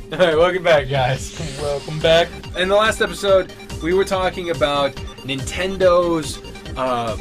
Alright, welcome back, guys. Welcome back. In the last episode, we were talking about Nintendo's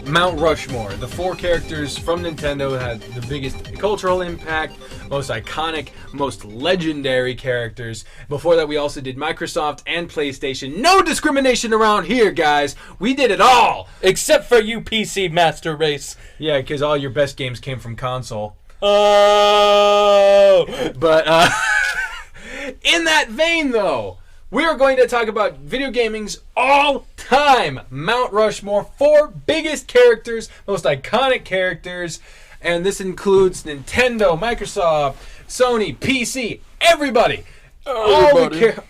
Mount Rushmore. The 4 characters from Nintendo had the biggest cultural impact, most iconic, most legendary characters. Before that, we also did Microsoft and PlayStation. No discrimination around here, guys. We did it all! Except for you PC Master Race. Yeah, because all your best games came from console. Oh! But, in that vein, though, we are going to talk about video gaming's all-time Mount Rushmore. 4 biggest characters, most iconic characters, and this includes Nintendo, Microsoft, Sony, PC, everybody. Everybody.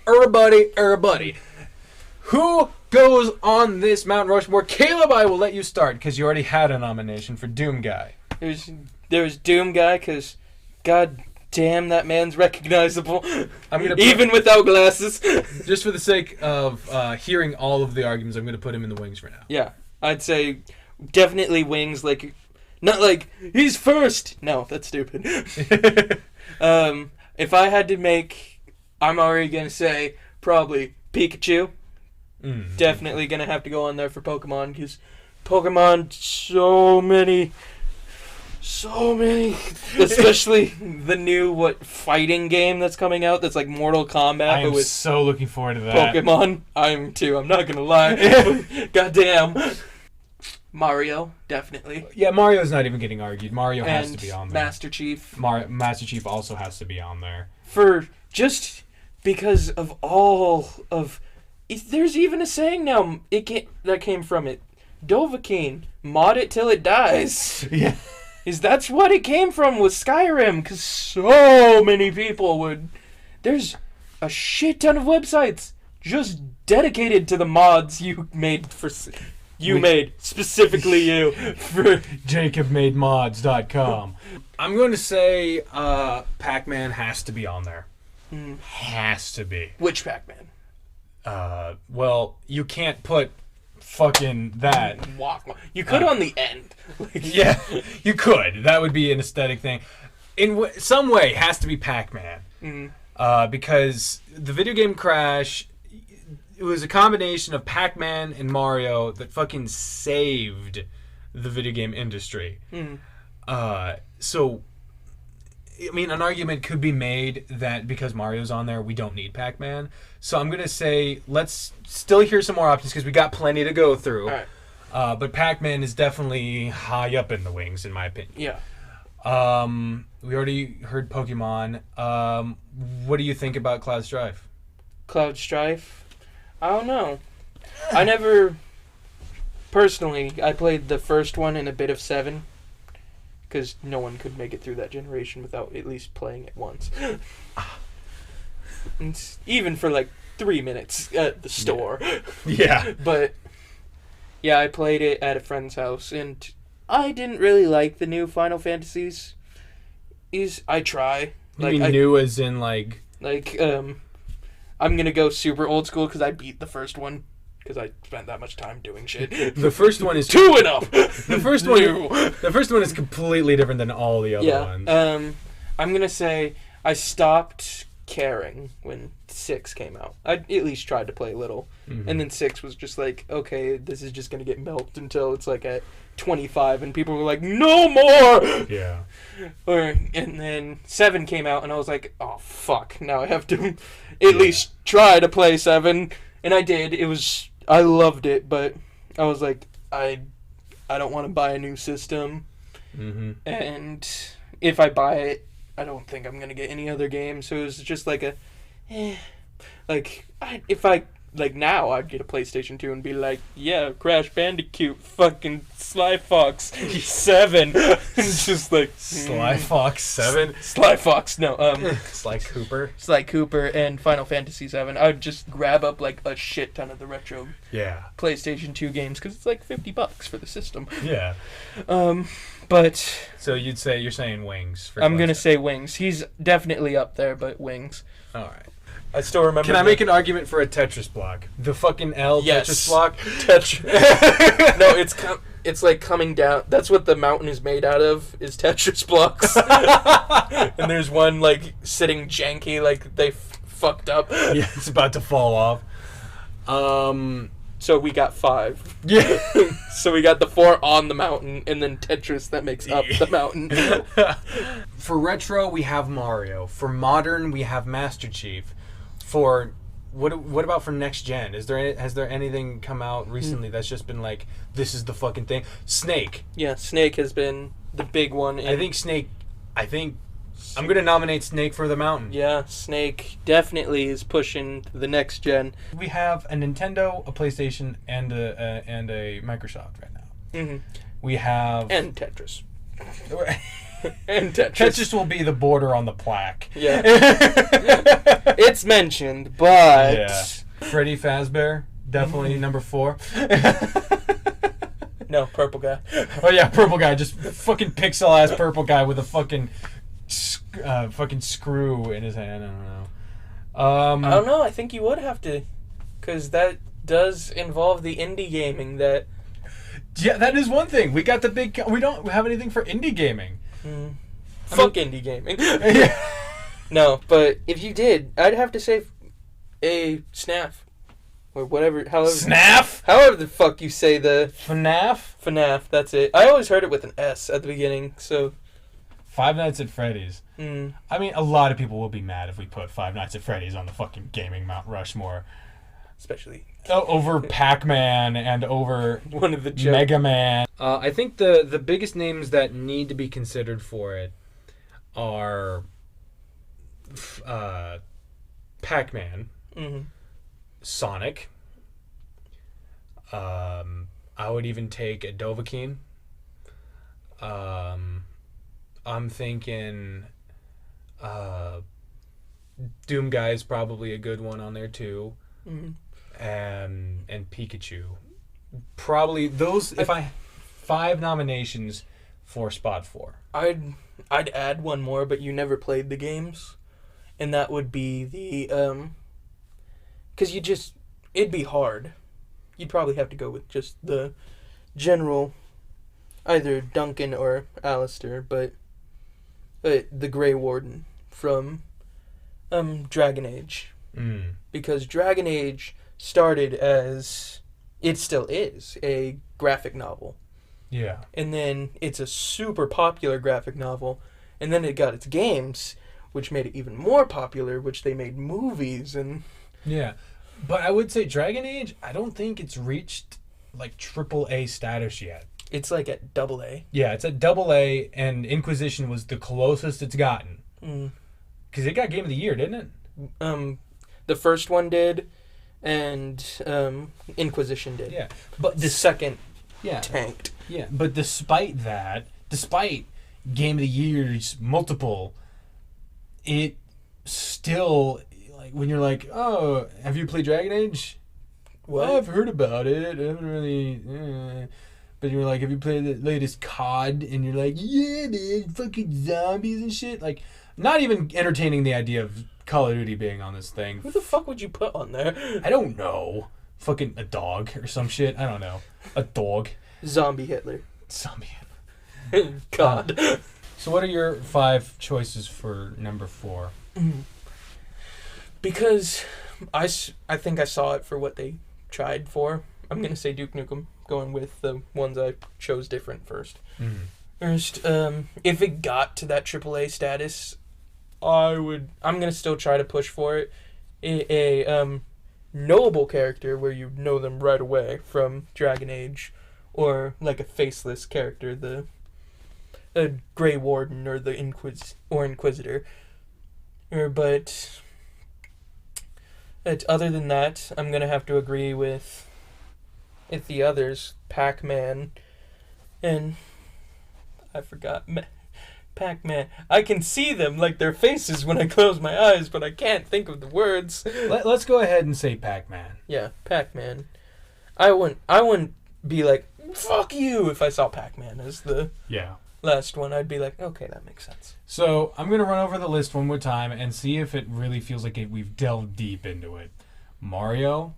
Who goes on this Mount Rushmore? Caleb, I will let you start, because you already had a nomination for Doom Guy. There's Doom Guy, because God damn, that man's recognizable. Even without glasses. Just for the sake of hearing all of the arguments, I'm going to put him in the wings for now. Yeah, I'd say definitely wings. Not like he's first. No, that's stupid. If I had to make, I'm already going to say probably Pikachu. Definitely going to have to go on there for Pokemon, because Pokemon, so many, especially the new fighting game that's coming out that's like Mortal Kombat. I am with so looking forward to that. Pokemon. I am too. I'm not gonna lie. Goddamn. Mario, definitely. Yeah, Mario's not even getting argued. Mario has to be on there. Master Chief. Master Chief also has to be on there. For just because of all of, there's even a saying now. That came from it. Dovahkiin, mod it till it dies. Yeah. That's what it came from with Skyrim, because so many people would. There's a shit ton of websites just dedicated to the mods you made specifically you for JacobMadeMods.com. I'm going to say Pac-Man has to be on there. Has to be. Which Pac-Man? Well, you can't put fucking that. You could on the end. Yeah, you could. That would be an aesthetic thing. In some way, it has to be Pac-Man. Because the video game Crash, it was a combination of Pac-Man and Mario that fucking saved the video game industry. So, I mean, an argument could be made that because Mario's on there, we don't need Pac-Man. So I'm going to say, let's still hear some more options, because we got plenty to go through. All right. But Pac-Man is definitely high up in the wings, in my opinion. Yeah. We already heard Pokemon. What do you think about Cloud Strife? Cloud Strife? I don't know. I never... Personally, I played the first one and a bit of 7. Because no one could make it through that generation without at least playing it once. And even for 3 minutes at the store. Yeah. But... yeah, I played it at a friend's house, and I didn't really like the new Final Fantasies. I try. You mean new as in I'm gonna go super old school because I beat the first one, because I spent that much time doing shit. The first one is 2 and up! The first one is completely different than all the other ones. I'm gonna say I stopped caring when 6 came out. I at least tried to play a little. And then 6 was just okay, this is just gonna get milked until it's at 25, and people were like, no more! Yeah. And then 7 came out, and I was like, oh fuck, now I have to at least try to play 7. And I did. I loved it, but I was like, I don't want to buy a new system. And if I buy it, I don't think I'm gonna get any other games. So it was just now I'd get a PlayStation 2 and be like, yeah, Crash Bandicoot, fucking Sly Fox 7. Just Sly Fox 7? Sly Fox, no, Sly Cooper? Sly Cooper and Final Fantasy 7. I would just grab up a shit ton of the retro PlayStation 2 games, because it's $50 for the system. Yeah. But... so you're saying Wings. I'm going to say Wings. He's definitely up there, but Wings. Alright. I still remember. Can I make an argument for a Tetris block? The fucking Tetris block? Tetris. No, it's coming down. That's what the mountain is made out of, is Tetris blocks. And there's one sitting janky, they fucked up. Yeah, it's about to fall off. So we got 5. Yeah. So we got the 4 on the mountain, and then Tetris that makes up the mountain. For retro, we have Mario. For modern, we have Master Chief. For what about for next gen? Has there anything come out recently that's just been like, this is the fucking thing? Snake. Yeah, Snake has been the big one. I think I'm gonna nominate Snake for the mountain. Yeah, Snake definitely is pushing the next gen. We have a Nintendo, a PlayStation, and a Microsoft right now. Mm-hmm. We have and Tetris. And Tetris. Tetris will be the border on the plaque. Yeah. It's mentioned, but yeah. Freddy Fazbear, definitely number 4. No, purple guy. Oh yeah, purple guy, just fucking pixel ass purple guy with a fucking screw in his hand. I don't know. I don't know. I think you would have to, because that does involve the indie gaming. That. Yeah, that is one thing. We got the big. We don't have anything for indie gaming. Fuck indie gaming. No, but if you did, I'd have to say a SNAF. Or whatever, however the fuck you say the... FNAF, that's it. I always heard it with an S at the beginning, so... Five Nights at Freddy's. I mean, a lot of people will be mad if we put Five Nights at Freddy's on the fucking gaming Mount Rushmore. Especially... over Pac-Man and over one of the Mega Man. I think the biggest names that need to be considered for it are Pac-Man, Sonic. I would even take a Dovahkiin. I'm thinking Doom Guy is probably a good one on there too. And Pikachu. Probably those. If I 5 nominations for spot 4. I'd add one more, but you never played the games, and that would be the because it'd be hard. You'd probably have to go with just the general, either Duncan or Alistair, but the Grey Warden from Dragon Age. Because Dragon Age started as, it still is, a graphic novel. Yeah. And then it's a super popular graphic novel, and then it got its games, which made it even more popular, which they made movies and... Yeah. But I would say Dragon Age, I don't think it's reached like AAA status yet. It's like at AA. Yeah, it's at AA, and Inquisition was the closest it's gotten. Because it got Game of the Year, didn't it? The first one did, and Inquisition did. Yeah. But the second Yeah. tanked. Yeah, but despite Game of the Year's multiple, it still, like, when you're like, oh, have you played Dragon Age? What? Oh, I've heard about it. I haven't really... But you're like, have you played the latest COD? And you're like, yeah, man, fucking zombies and shit. Like, not even entertaining the idea of Call of Duty being on this thing. Who the fuck would you put on there? I don't know. Fucking a dog or some shit. I don't know. A dog. Zombie Hitler. Zombie Hitler. God. So what are your 5 choices for number 4? Because I think I saw it for what they tried for. I'm going to say Duke Nukem, going with the ones I chose different first. First, if it got to that AAA status, I'm going to still try to push for it. A knowable character where you know them right away from Dragon Age, or like a faceless character, the Grey Warden or the Inquisitor. But other than that, I'm going to have to agree with the others, Pac-Man, and I forgot, Pac-Man. I can see them, like their faces when I close my eyes, but I can't think of the words. Let's go ahead and say Pac-Man. Yeah, Pac-Man. I wouldn't be like, fuck you, if I saw Pac-Man as the last one. I'd be like, okay, that makes sense. So I'm going to run over the list one more time and see if it really feels like we've delved deep into it. Mario,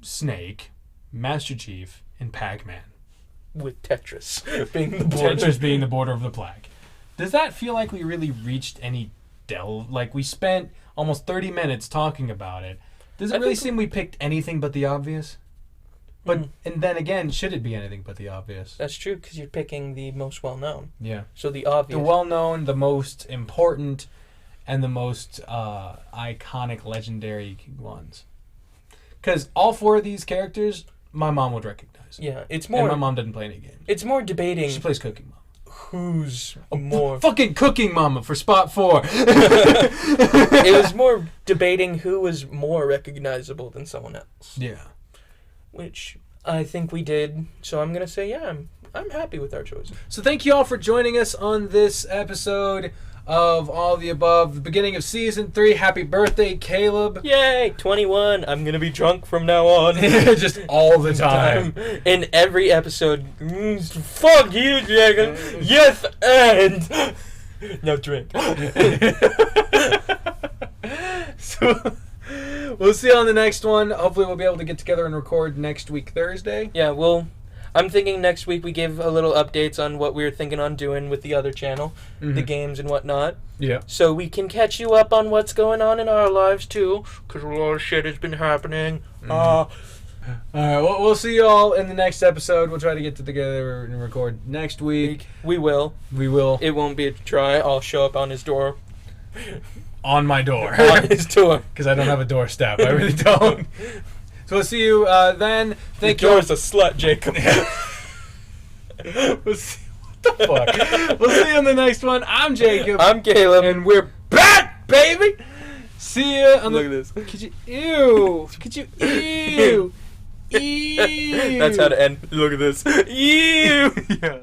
Snake, Master Chief, and Pac-Man. With Tetris being the border. Tetris being the border of the plaque. Does that feel like we really reached any we spent almost 30 minutes talking about it. Does it really seem we picked anything but the obvious? But and then again, should it be anything but the obvious? That's true, because you're picking the most well-known. Yeah. So the obvious. The well-known, the most important, and the most iconic, legendary ones. Because all 4 of these characters, my mom would recognize. Yeah, it's more... And my mom didn't play any games. It's more debating... She plays Cooking Mama. Who's more... Fucking Cooking Mama for spot 4. It was more debating who was more recognizable than someone else. Yeah. Which I think we did. So I'm going to say, yeah, I'm happy with our choice. So thank you all for joining us on this episode of All the Above, the beginning of Season 3. Happy birthday, Caleb. Yay, 21. I'm going to be drunk from now on. Just all the time. In every episode. Fuck you, Jacob. Yes, and... No drink. So... We'll see you on the next one. Hopefully we'll be able to get together and record next week, Thursday. Yeah, I'm thinking next week we give a little updates on what we were thinking on doing with the other channel, the games and whatnot. Yeah. So we can catch you up on what's going on in our lives, too, because a lot of shit has been happening. All right, we'll see you all in the next episode. We'll try to get together and record next week. We will. We will. It won't be a try. I'll show up on his door. On my door. On his door. Because I don't have a doorstep. I really don't. So we'll see you then. Thank you. Your door's a slut, Jacob. What the fuck? We'll see you on the next one. I'm Jacob. I'm Caleb. And we're back, baby! See ya on Look at this. Could you... Ew. Could you... Ew. Ew. That's how to end. Look at this. Ew. Yeah.